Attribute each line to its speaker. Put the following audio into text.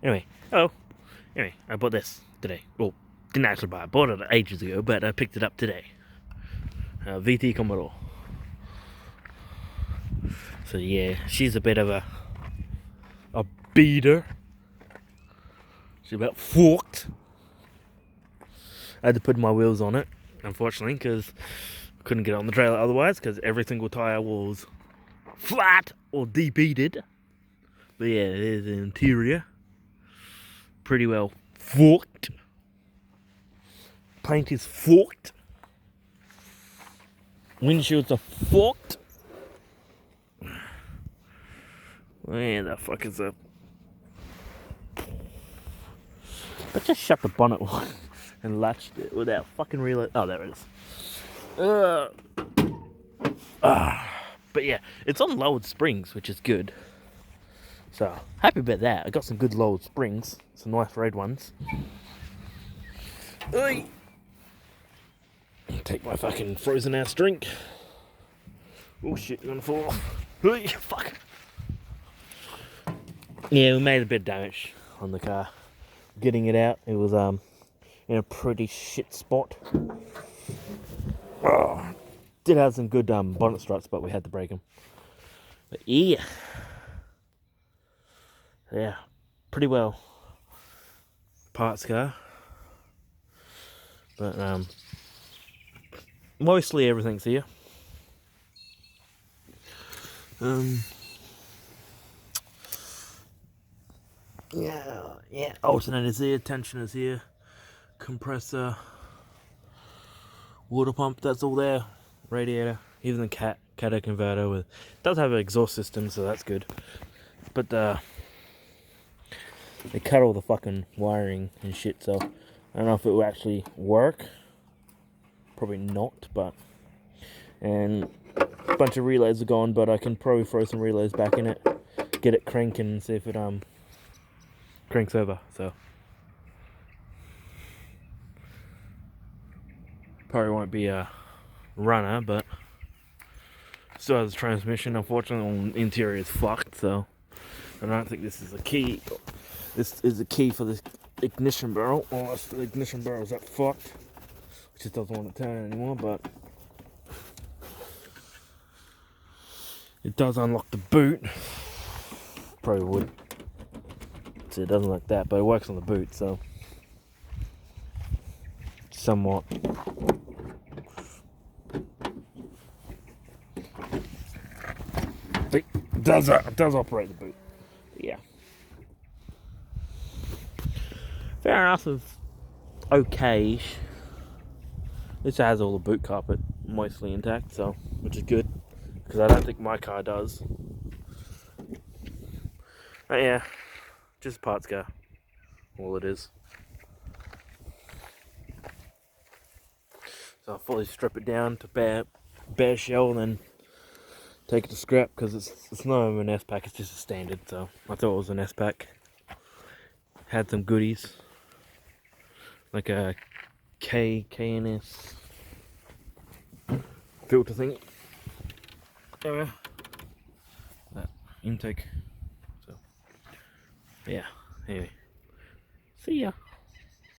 Speaker 1: Anyway, anyway, I bought this today. Well, didn't actually buy it. I bought it ages ago, but I picked it up today. VT Commodore. So yeah, she's a bit of a beater. She's about forked. I had to put my wheels on it, unfortunately, because I couldn't get it on the trailer otherwise, because every single tyre was flat or debeated. But yeah, there's the interior. Pretty well forked. Paint is forked. Windshields are forked. Where the fuck is that? But just shut the bonnet and latched it without fucking realizing. Oh, there it is. But yeah, it's on lowered springs, which is good. So, happy about that. I got some good lowered springs. Some nice red ones. Oi! Take my fucking frozen ass drink. Oh shit, you're gonna fall off. Oi, fuck. Yeah, we made a bit of damage on the car. Getting it out, it was in a pretty shit spot. Oh, did have some good bonnet struts, but we had to break them. But yeah, pretty well parts car. But mostly everything's here. Yeah. Alternator's here, tensioner's here, compressor, water pump. That's all there. Radiator, even the cata converter with does have an exhaust system, so that's good. But they cut all the fucking wiring and shit, so I don't know if it will actually work. Probably not, but and a bunch of relays are gone, but I can probably throw some relays back in it, get it cranking, and see if it cranks over. So probably won't be a runner, but still has a transmission. Unfortunately, the interior is fucked, so I don't think this is a key. This is a key for the ignition barrel, unless the ignition barrel is that fucked. It just doesn't want to turn anymore, but it does unlock the boot. Probably would. So it doesn't like that, but it works on the boot, so somewhat. It does operate the boot. Yeah. Fair enough, it's okay. This has all the boot carpet mostly intact, so which is good, because I don't think my car does. But yeah, just a parts car, all it is. So I'll fully strip it down to bare shell, and then take it to scrap, because it's not even an S pack, it's just a standard. So I thought it was an S pack. Had some goodies, like a KNS filter thing. Anyway, that intake. So yeah. Anyway, see ya.